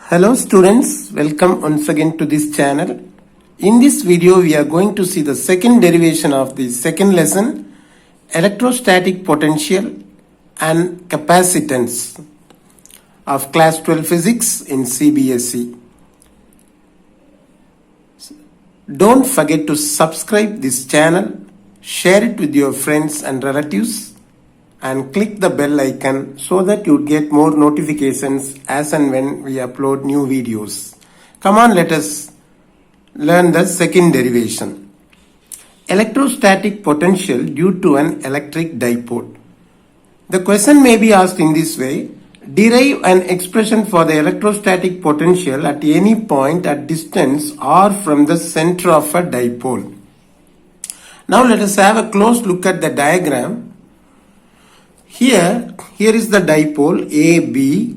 Hello students, welcome once again to this channel. In this video we are going to see the second derivation of the second lesson, electrostatic potential and capacitance of class 12 physics in CBSE. Don't forget to subscribe this channel, share it with your friends and relatives and click the bell icon so that you get more notifications as and when we upload new videos. Come on, let us learn the second derivation. Electrostatic potential due to an electric dipole. The question may be asked in this way: derive an expression for the electrostatic potential at any point at distance or from the center of a dipole. Now let us have a close look at the diagram. Here is the dipole AB,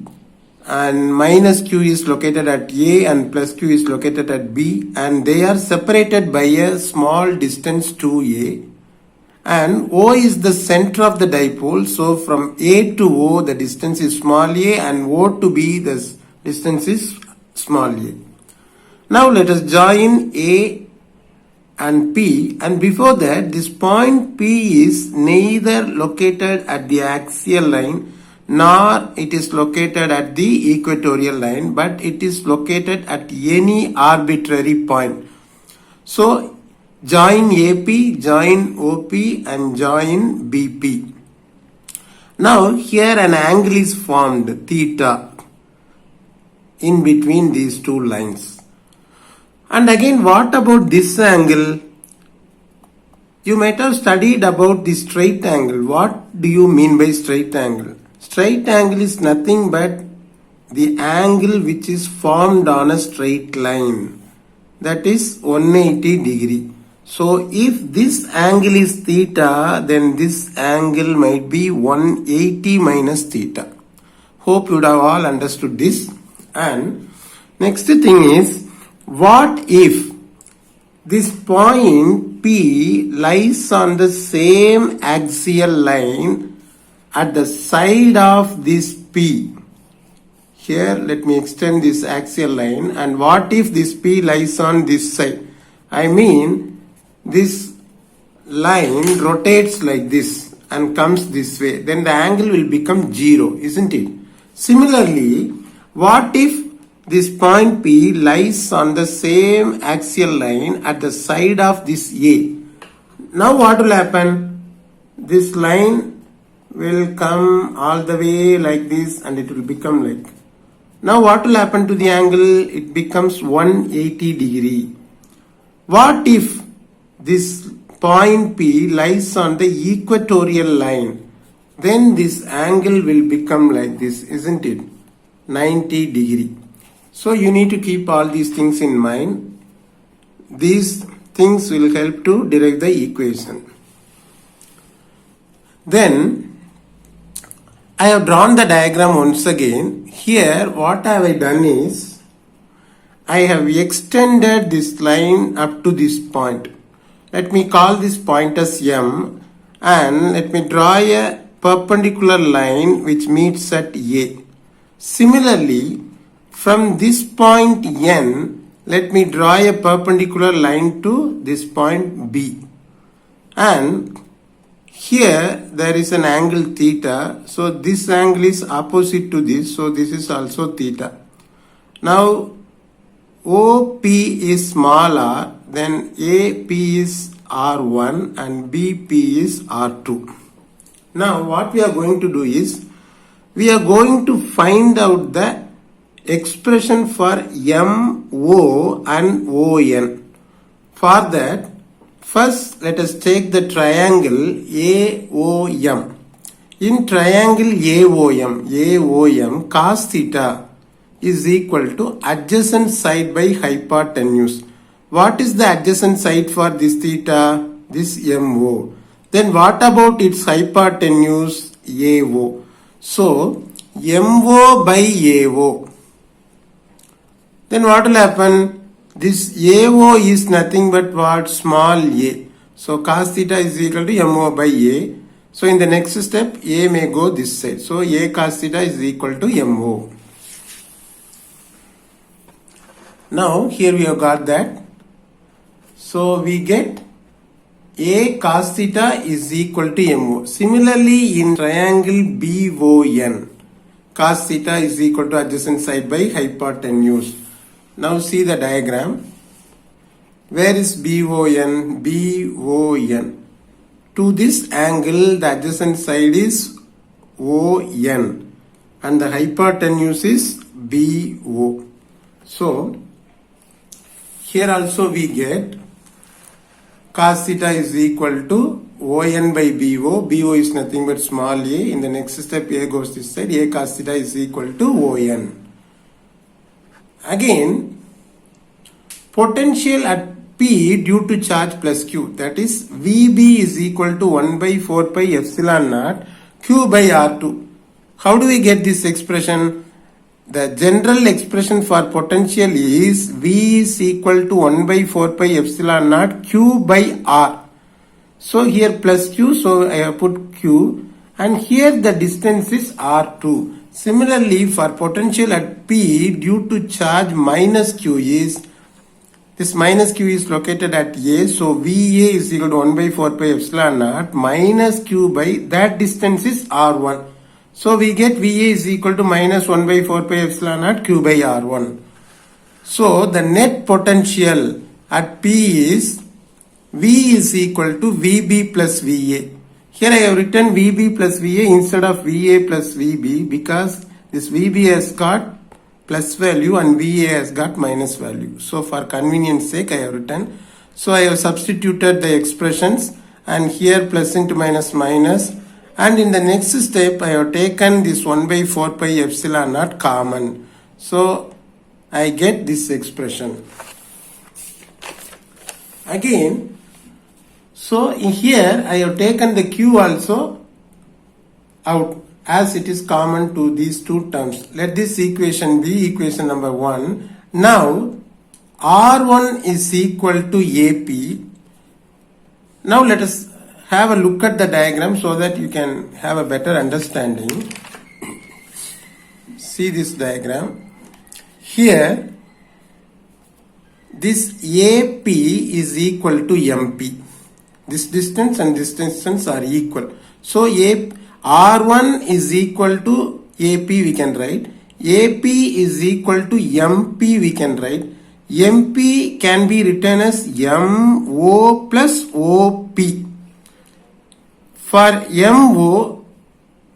and minus Q is located at A and plus Q is located at B, and they are separated by a small distance 2A, and O is the center of the dipole. So from A to O the distance is small a, and O to B the distance is small a. Now let us join A and P, and before that this point P is neither located at the axial line nor it is located at the equatorial line, but it is located at any arbitrary point. So join AP, join OP and join BP. Now here an angle is formed, theta, in between these two lines. And again, what about this angle? You might have studied about the straight angle. What do you mean by straight angle? Straight angle is nothing but the angle which is formed on a straight line. That is 180 degree. So if this angle is theta, then this angle might be 180 minus theta. Hope you would have all understood this. And next thing is, what if this point P lies on the same axial line at the side of this P? Here let me extend this axial line, and what if this P lies on this side? I mean this line rotates like this and comes this way, then the angle will become 0, isn't it? Similarly, what if this point P lies on the same axial line at the side of this A? Now what will happen? This line will come all the way like this and it will become like. Now what will happen to the angle? It becomes 180 degree. What if this point P lies on the equatorial line? Then this angle will become like this, isn't it? 90 degree. So you need to keep all these things in mind. These things will help to derive the equation. Then I have drawn the diagram once again. Here what have I done is, I have extended this line up to this point. Let me call this point as M, and let me draw a perpendicular line which meets at A. Similarly, from this point N, let me draw a perpendicular line to this point B. And here there is an angle theta. So this angle is opposite to this. So this is also theta. Now OP is small r, then AP is R1 and BP is R2. Now what we are going to do is, we are going to find out the expression for MO and ON. For that, first let us take the triangle AOM. In triangle AOM, cos theta is equal to adjacent side by hypotenuse. What is the adjacent side for this theta? This MO. Then what about its hypotenuse? AO. So MO by AO. Then what will happen? This AO is nothing but what? Small a. So cos theta is equal to MO by A. So in the next step, A may go this side. So A cos theta is equal to MO. Now here we have got that. So we get A cos theta is equal to MO. Similarly in triangle BON, cos theta is equal to adjacent side by hypotenuse. Now see the diagram. Where is BON? BON. To this angle the adjacent side is ON and the hypotenuse is BO. So here also we get cos theta is equal to ON by BO. BO is nothing but small a. In the next step A goes this side. A cos theta is equal to ON. Again, potential at P due to charge plus Q, that is VB is equal to 1 by 4 pi epsilon naught Q by R2. How do we get this expression? The general expression for potential is V is equal to 1 by 4 pi epsilon naught Q by R. So here plus Q, so I have put Q, and here the distance is R2. Similarly for potential at P due to charge minus Q is, this minus Q is located at A, so VA is equal to 1 by 4 pi epsilon naught minus Q by that distance is R1. So we get VA is equal to minus 1 by 4 pi epsilon naught Q by R1. So the net potential at P is V is equal to VB plus VA. Here I have written VB plus VA instead of VA plus VB because this VB has got plus value and VA has got minus value. So for convenience sake I have written. So I have substituted the expressions and here plus into minus minus, and in the next step I have taken this 1 by 4 pi epsilon naught common. So I get this expression. Again, so in here I have taken the Q also out as it is common to these two terms. Let this equation be equation number 1. Now R1 is equal to AP. Now let us have a look at the diagram so that you can have a better understanding. See this diagram. Here this AP is equal to MP. This distance and this distance are equal. So R1 is equal to AP we can write. AP is equal to MP we can write. MP can be written as MO plus OP. For MO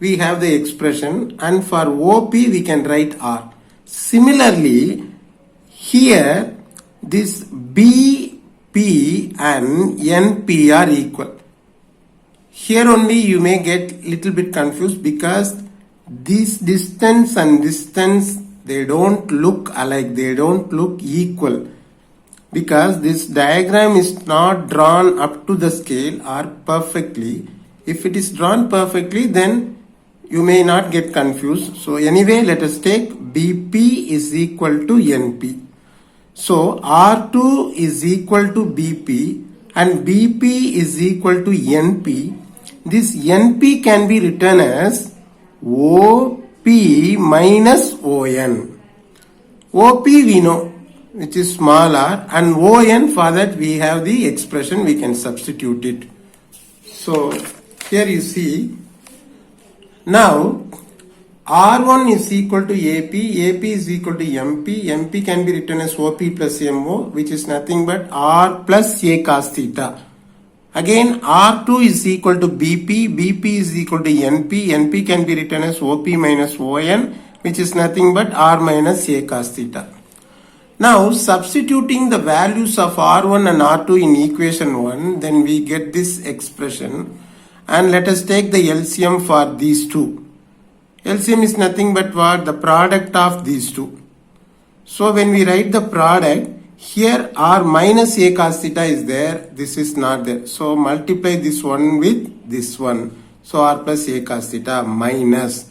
we have the expression and for OP we can write R. Similarly here this BP and NP are equal. Here only you may get little bit confused because this distance and distance, they don't look alike, they don't look equal, because this diagram is not drawn up to the scale or perfectly. If it is drawn perfectly, then you may not get confused. So anyway, let us take BP is equal to NP. So R2 is equal to BP and BP is equal to NP. This NP can be written as OP minus ON. OP we know, which is small r, and ON, for that we have the expression, we can substitute it. So here you see, now R1 is equal to AP, AP is equal to MP, MP can be written as OP plus MO, which is nothing but R plus A cos theta. Again R2 is equal to BP, BP is equal to NP, NP can be written as OP minus ON, which is nothing but R minus A cos theta. Now substituting the values of R1 and R2 in equation 1, then we get this expression, and let us take the LCM for these two. LCM is nothing but what? The product of these two. So when we write the product, here R minus A cos theta is there, this is not there. So multiply this one with this one. So R plus A cos theta minus.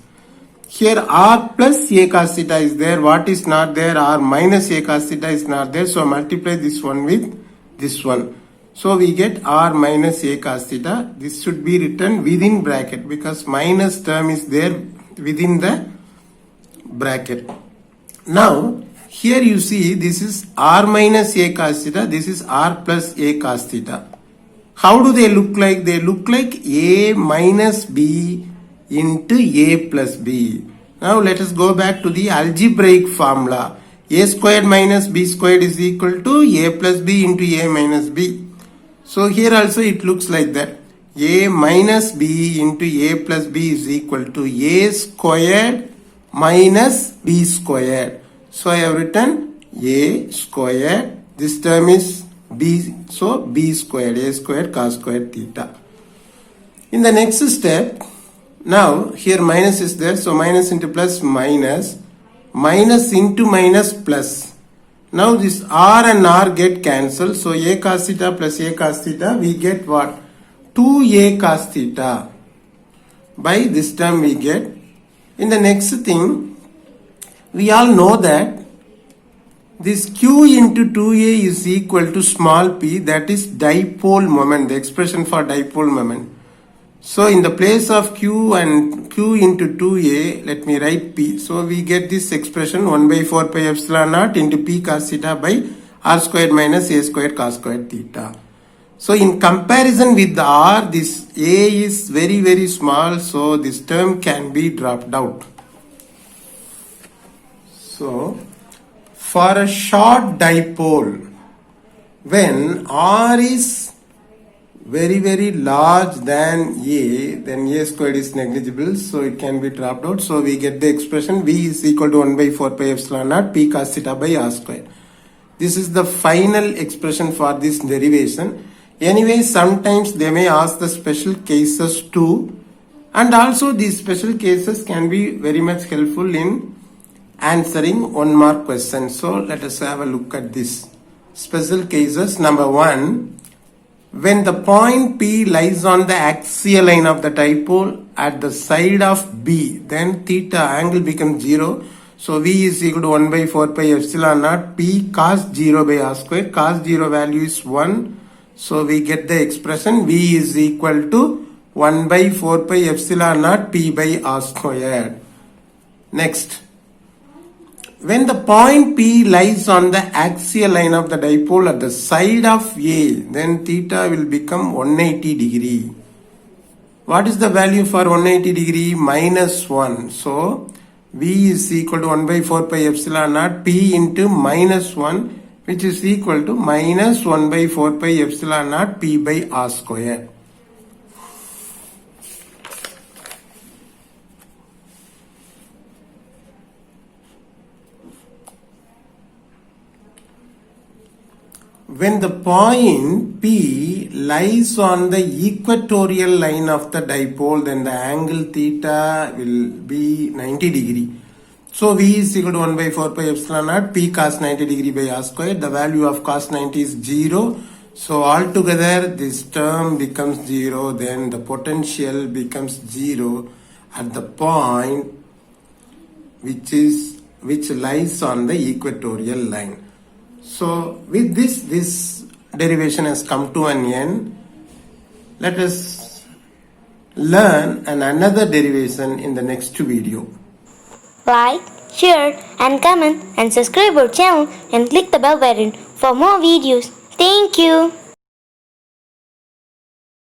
Here R plus A cos theta is there, what is not there? R minus A cos theta is not there. So multiply this one with this one. So we get R minus A cos theta. This should be written within bracket because minus term is there within the bracket. Now here you see this is r minus a cos theta, this is r plus a cos theta. How do they look like? They look like a minus b into a plus b. Now let us go back to the algebraic formula. A squared minus b squared is equal to a plus b into a minus b. So here also it looks like that. A minus b into a plus b is equal to a squared minus b squared. So I have written a squared. This term is b. So b squared, a squared cos squared theta. In the next step, now here minus is there. So minus into plus minus. Minus into minus plus. Now this r and r get cancelled. So a cos theta plus a cos theta, we get what? 2a cos theta. By this term we get. In the next thing, we all know that this q into 2a is equal to small p, that is dipole moment, the expression for dipole moment. So in the place of q and q into 2a, let me write p. So we get this expression 1 by 4 pi epsilon naught into p cos theta by r squared minus a squared cos squared theta. So in comparison with the r, this a is very very small, so this term can be dropped out. So for a short dipole, when r is very very large than a, then a squared is negligible, so it can be dropped out. So we get the expression v is equal to 1 by 4 pi epsilon naught p cos theta by r squared. This is the final expression for this derivation. Anyway, sometimes they may ask the special cases too, and also these special cases can be very much helpful in answering 1 mark question. So let us have a look at this. Special cases. Number 1. When the point P lies on the axial line of the dipole at the side of B, then theta angle becomes 0. So V is equal to 1 by 4 pi epsilon naught P cos 0 by r square. Cos 0 value is 1. So we get the expression V is equal to 1 by 4 pi epsilon naught P by r square. Next. When the point P lies on the axial line of the dipole at the side of A, then theta will become 180 degree. What is the value for 180 degree? Minus 1. So V is equal to 1 by 4 pi epsilon naught P into minus 1, which is equal to minus 1 by 4 pi epsilon naught P by r square. When the point P lies on the equatorial line of the dipole, then the angle theta will be 90 degree. So V is equal to 1 by 4 pi epsilon naught P cos 90 degree by r square. The value of cos 90 is 0. So altogether this term becomes 0. Then the potential becomes 0 at the point which lies on the equatorial line. So with this derivation has come to an end. Let us learn another derivation in the next video. Like, share and comment and subscribe our channel and click the bell button for more videos. Thank you.